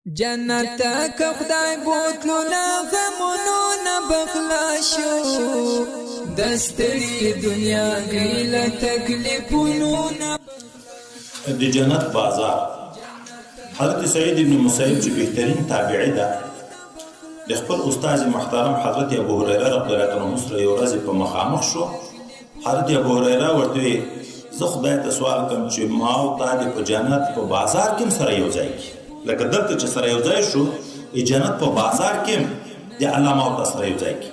جنت که خدای بوتلو نا غمونو نا بخلاشو دستری دنیا گیل تکلیفونو نا د جنت بازار حضرت سعید بن مسیب چې بهترین تابعی ده د خپل استاد محترم حضرت ابو هريره رضی الله عنه سره یو ورځ په مخامخ شو. حضرت ابو هريره ورته زه خدای ته سوال کوم چې ما او تا د په جنت په بازار کې سره یو ځای کی لکه دلته چې سره یو ځای شو جنت په بازار کې د الله ما او تا سره یو ځای کی.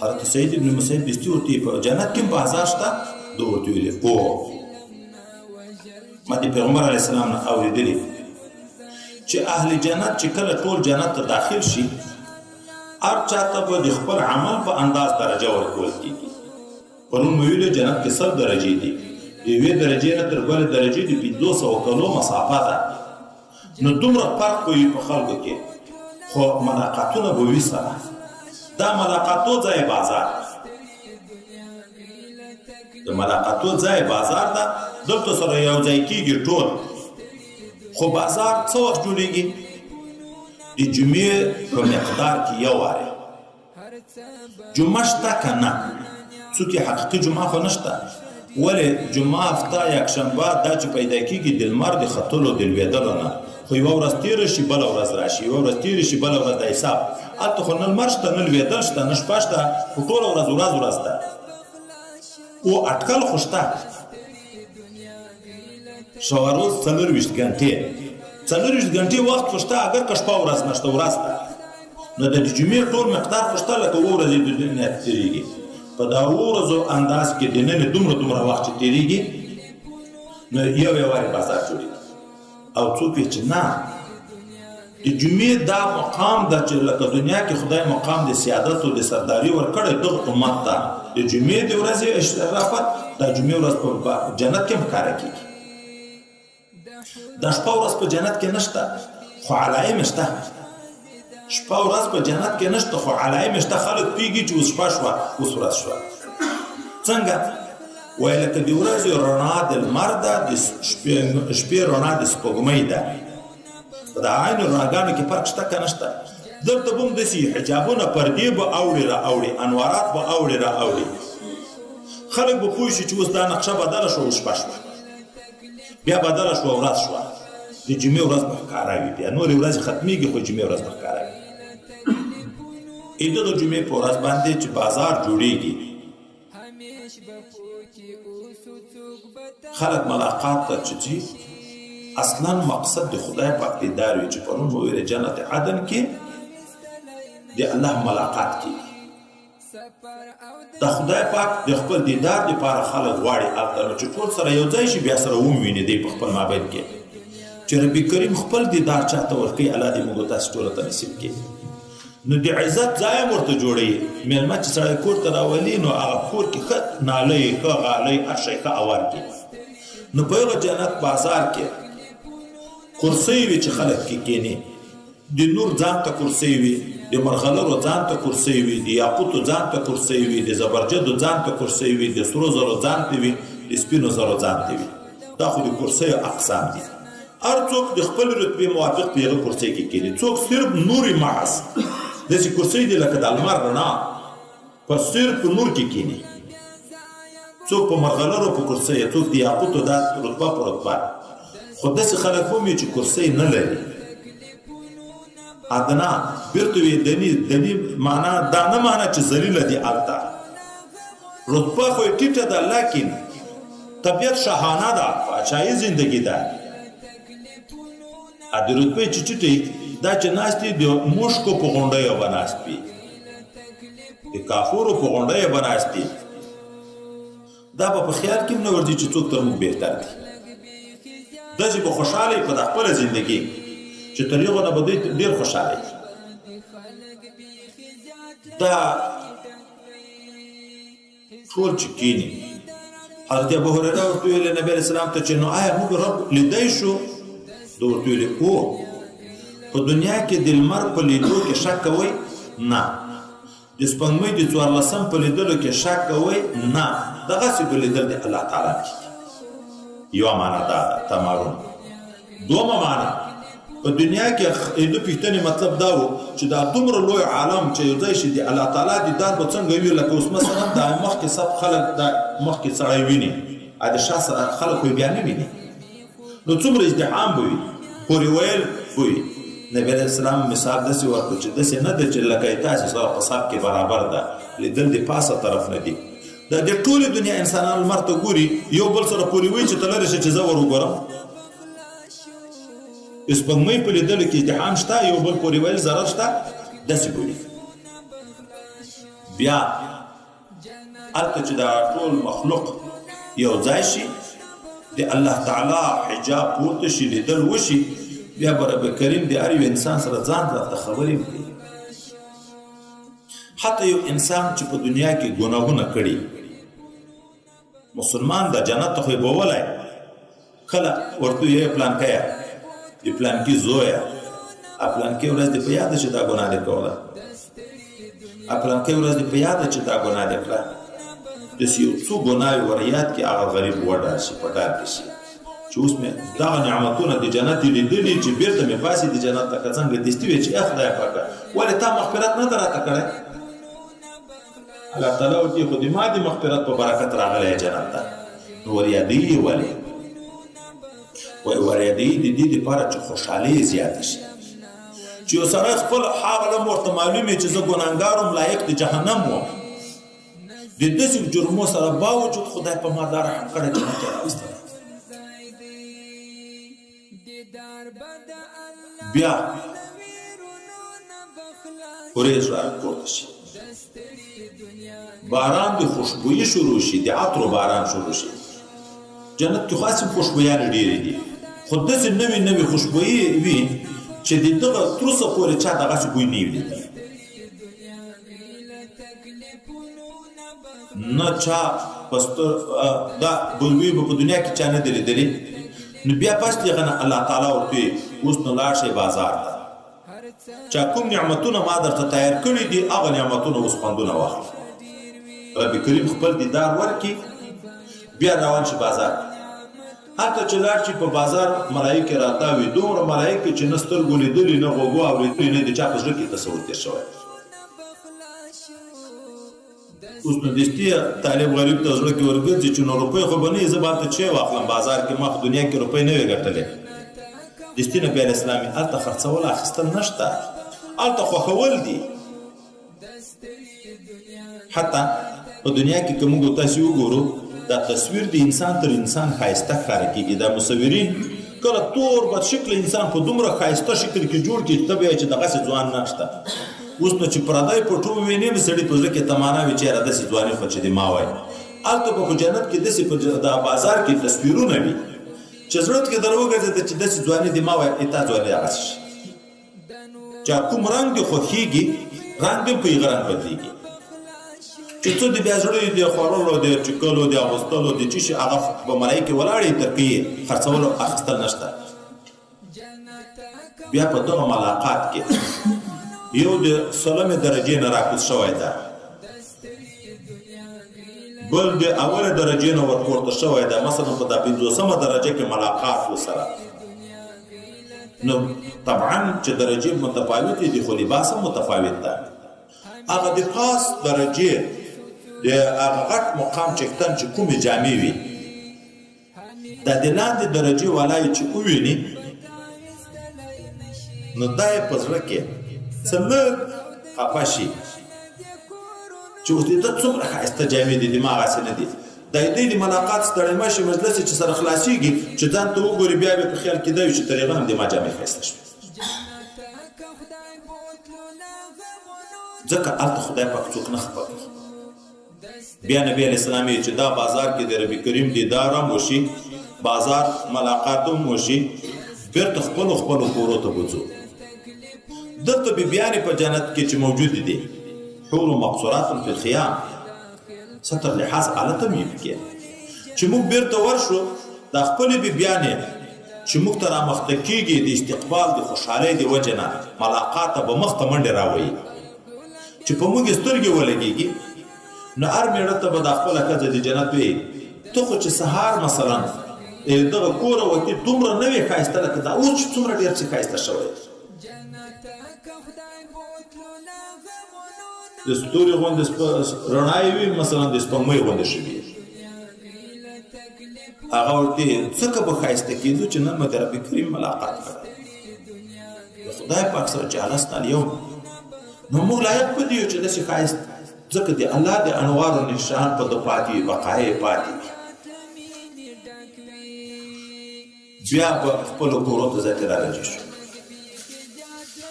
حضرت سعید بن مسیب دستي ورته په جنت کې بازار شته دوه ورته ویل او ما د پیغمبر علیه السلام نه اورېدلي چې اهل جنت چې کله ټول جنت ته داخل شي هر چاته به د خپل عمل په انداز درجه ورکول کېږي. پرون مو ویلو جنت کې 100 درجې دي، د یوې درجې نه تر بلې درجې د 500 کلو مسافه ده. نو دومره فرق به وي په خلکو کې، خو ملاقاتونه به وي سره. دا ملاقاتو ځای بازار د ملاقاتو ځای بازار ده، دلته سره یو ځای کېږي ټول. خو بازار څه وخت جوړېږي؟ د جمعې په مقدار کې یو وارې جمعه شته که نه؟ څوک حقیقي جمعه خو نشته، ولې جمعه هفته یکشنبه دا چې پیدا کېږي د لمر د ختلو د لوېدلو نه، خو یوه ورځ تېره شي بله ورځ راشي، یوه ورځ تېره شي بله ورځ د حساب. هلته خو نه لمر شته نه لوېدل شته نه شپه شته، خو ټوله ورځ ده. او اټکل خو شته شوه روز 24 ګنټې 24 ګنټې وخت خو شته، اگر که شپه ورځ نشته ورځ ده. نو د جمعې ټول مقدار خو شته، لکه 2 ورځې د دنیا تېرېږي. په دا 2 ورځو انداز کې د نن دومره وخت چې تېرېږي نو یو وارې بازار جوړېږي. او څوک چې نه د جمعې دا مقام ده چې لکه دنیا کې خدای مقام د سیادت او د سرداري ورکړی دغه امت ته، د جمعې د ورځې اشرافت دا جمعې ورځ په جنت کې هم ښکاره کېږي. دا شپه ورځ په جنت کې نشته، خو علایم شته. شپه ورځ په جنت کې نشته، خو علایم شته. خلک پیږي چې اوس شپه شوه اوس ورځ شوه. څنګه؟ وایي لکه د ورځې رڼا د لمر ده، د شپې رڼا د سپوږمۍ ده. په د عین رڼاګانو کې فرق شته که نشته؟ دلته به هم داسې حجابونه پردې به اوړي را اوړي، انوارات به اوړي را اوړي. خلک به پوه شي چې اوس دا نقشه بدله شوه اوس شپه شوه، بیا بدله شوه ورځ شوه. د جمعې ورځ به ښکاره وي، بیا نورې ورځې ختمېږي خو جمعې ورځ به ښکاره وي. د جمعې په ورځ باندې چې بازار جوړېږي خلک ملاقات ته چې ځي، اصلا مقصد د خدای پاک دیدار وي. چې پرون مو ویلې جنت عدن کې د الله ملاقات کېږي. د خدای پاک د خپل دیدار دپاره خلک غواړي هلته نو چې ټول سره یو ځای شي، بیا سره وویني دی په خپل مابین کې چې ربي کریم خپل دیدار چاته ورکوي. الله دې موږ تاسو ټولو ته نصیب کړي. نو د عزت ځای هم ورته جوړوي. مېلمه چې سړی کور ته راولي نو هغه کور کې ښه نالۍ ښه غالۍ هر شی ښه اوار کړي. نو په هغه جنت بازار کې کرسۍ وي چې خلک کې کښېني، د نور ځان ته کرسۍ وي، د مرغلرو ځان ته کرسۍ وي، د یاقوتو ځان ته کرسۍ وي، د زبرجدو ځان ته کرسۍ وي، د سرو زرو ځان ته وي، د سپینو زرو ځان ته وي. دا خو د کرسیو اقسام دي. هر څوک د خپل رتبې موافق په هغه کرسۍ کې کښېني. څوک صرف نوري محض داسې کرسۍ دي لکه د لمر رڼا په صرف په نور کې کښېني. څوک په مرغلرو په کرسۍ، څوک د یاقوتو دا رتبه په رتبه. خو داسې خلک هم وي چې کرسۍ نه لري، ادنا بیرته وي دني معنا دا نه معنا چې ذلیله دي. هلته رتبه خو یې ټیټه ده، لیکن طبیعت شاهانه ده، پاچاهي زندگی ده. د رتبې چې ټیټې دا چې ناست دي د مشکو په غونډیو به ناست وي، د کافورو په غونډیو به ناست دي. دا به په خیال کې هم نه ورځي چې څوک تر موږ بهتر دي. داسې به خوشحاله په د خپله زندګي چې تر هغو نه به دوی ډېر خوشحاله وي. دا ټول چې کښېني حضرت ابو هريره ورته ویلې نبي علیه السلام ته چې نو آیا موږ رب لیدی شو؟ ده ورته ویلې او په دنیا کې د لمر په لیدو کې شک کوئ؟ نه. د سپوږمۍ د 14 په لیدلو کې شک کوئ؟ نه. دغسې به لیدل د الله تعالی کېږي. یوه معنا دا ده تمارون. دومه معنا په دنیا کې د پښتنې مطلب دا و چې دا دومره لوی عالم چې یو ځای شي د الله تعالی دیدار به څنګه وي لکه اوس مثلا د مخکې سب خلک د مخکې سړی ویني د شا سره خلک بیا نه ویني نو څومره ازدحام به وي پورې ویل وي نبی علیه السلام مثال داسې ورکړو چې داسې نه ده چې لکه تاسې سره په صف کې برابر ده لیدل د پاسه طرف نه دي د ټولې دنیا انسانان لمر ته ګوري یو بل سره پورې وایي چې ته لرې شه چې زه ور وګورم سپوږمۍ په لیدلو کې ازدحام شته یو بل پورې ویل ضرر شته داسې ګوري بیا هلته چې دا ټول مخلوق یو ځای شي د الله تعالی حجاب پورته شي لیدل وشي بیا به رب کریم د هر یو انسان سره ځان راته خبرې وکړي حتی یو انسان چې په دنیا کې ګناهونه کړي مسلمان د جنت خو به ولای کله ورته یې پلان کیا د پلان کې زویا پلان کې ورځ د په یاد چې دا ګناه دې کوله پلان کې ورځ د په یاد چې دا ګناه دې کړه د یو څو ګناه وریات کې هغه غریب وډا شي پټار شي چې اوس مې دا نعمتونه د جنت لیدلې چې بیرته مې پاسې د جنت ته څنګه دستي وي چې خدای پاک ولې تا مغفرت نه دراته کړې الله تعالی او دې خو دې ما دې مغفرت په برکت راغلی جنت ته نو وريادي ولې وای وريادي د دې لپاره چې خوشحالي زیات شي چې سره خپل حاله مرته معلومه چې زه ګناګارم لایق د جهنم وم د دې جرمو سره باوجود خدای په ما دار رحم کړی چې ماته راوستل بیا ورېز را پورته شي باران د خوشبوئی شروع شي د عطر باران شروع شي جنت کې خاصه خوشبویان ډېرې دي خو داسې نوې خوشبوئی وي چې دغه تر اوسه پورې چا دغسې بوی نه وي لیدلی نه چا دا بوی به په دنیا کې چا نه دی لیدلی نو بیا پس دغه نه الله تعالی ورته اوس نو لاړ شئ بازار ته چا کوم نعمتونه ما درته تیار کړي دي هغه نعمتونه اوس خوندونه واخلئ رب کریم خپل دیدار ورکړي بیا روان شي بازار هلته چې لاړ شي په بازار ملایکې راتاوي دومره ملایکې چې نه سترګو لیدلي نه غوږو اورېدلي نه د چا په زړه کې تصور تېر شوی اوس نو دستي طالب غریب ته زړه کې ورګرځي چې نو روپۍ خو به نه زه به هلته چی واخلم بازار کې ما خو دنیا کې روپۍ نه وې ګټلې دستي نبي علیه السلام هلته خرڅول اخیستل نشته هلته خوښول دي حتی په دنیا کې که موږ تاسې وګورو دا تصویر د انسان تر انسان ښایسته ښکاره کېږي دا مصورین کله تور بد شکل انسان په دومره ښایسته شکل کې جوړ کړي ته به یې چې دغسې ځوان نشته اوس نو چې پردی پټو ووینې نو سړي په زړه کې تمانا وي چې یاره داسې ځواني خو چې د ما وایي هلته به په جنت کې داسې په بازار کې تصویرونه وي چې زړه کې در وګرځېده چې داسې ځواني د ما وایي تا ځواني هغسې شي چې کوم رنګ دې خوښېږي رنګ دې په هغه رنګ بدلېږي چې څو د بیا زړه د خوړلو د چکلو د اغوستلو د چی شي هغه به ملایکې ولاړې تر کې خرڅولو اخیستل نشته بیا په دغه ملاقات کې یو د سلمې درجې نه راکوز شوی ده بل د اوله درجې نه ورپورته شوی ده مثلا په دا 50مه درجه کې ملاقات وسره نو طبعا چې درجې متفاوتې دي خو لباس هم متفاوت ده هغه د پاس درجې د هغه غټ مقام چکتن چې کومې جامې وي دا د لاندې درجې والای چې وویني نو دا یې په زړه کې څه لږ خفه شي چې اوس د ده څومره ښایسته جامې دي دماغ هسې نه دي دا د د ملاقات ستړی مشي مجلس چې سره خلاصېږي چې ځان ته وګوري بیا به په خیال کې دا وي چې ترې هم د ما جامې ښایسته شوې ځکه هلته خدای پاک څوک نه خفه کوي بیا نبی علیه السلام چې دا بازار کې د رب کریم دیدار هم وشي بازار ملاقات هم وشي بیرته خپلو کورو ته بوځو دلته بیبیانې په جنت کې چې موجود دي حور مقصورات فی الخیام ستر لحاظ حالت هم یې پکې چې موږ بیرته ورشو دا خپلې بیبیانې چې موږ ته رامخته کېږي د استقبال د خوشحالۍ د وجې نه ملاقات ته به مخ ته منډې راوایي چې په موږ سترګې ولګېږي نو هر مېړه ته به دا خپله ښځه د جنت وایي ته خو چې سهار مثلا دغه کور وتی دومره نوې ښایسته لکه دا اوس چې څومره ډېر چې ښایسته شوی د ستوري غوندې رڼا یې وي مثلا د سپوږمۍ غوندې شوي هغه ورته ځکه به ښایسته کېدو چې نن مې د رب کریم ملاقات کړی د خدای پاک سره چې جلسنا اليوم نو موږ لایق په دې یو چې داسې ښایست ځکه د الله د انوارو نشان په ده پاتې وي بقایې پاتې وي بیا په خپلو کورو ته ذاتې راغجې شو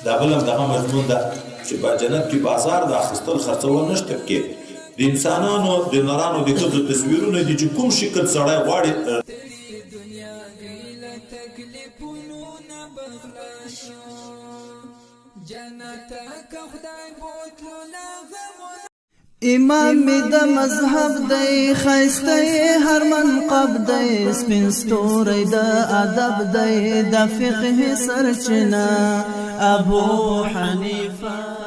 دا بل هم دغه مضمون ده چې په جنت کې بازار د اخیستل خرڅول نشته کې د انسانانو د نرانو د ښځو تصویرونه دي چې کوم شکل سړی غواړي امام می د مذهب دی خیسته هر منقب دی سپین ستوری د ادب دی د فقه سرچینه ابو حنیفه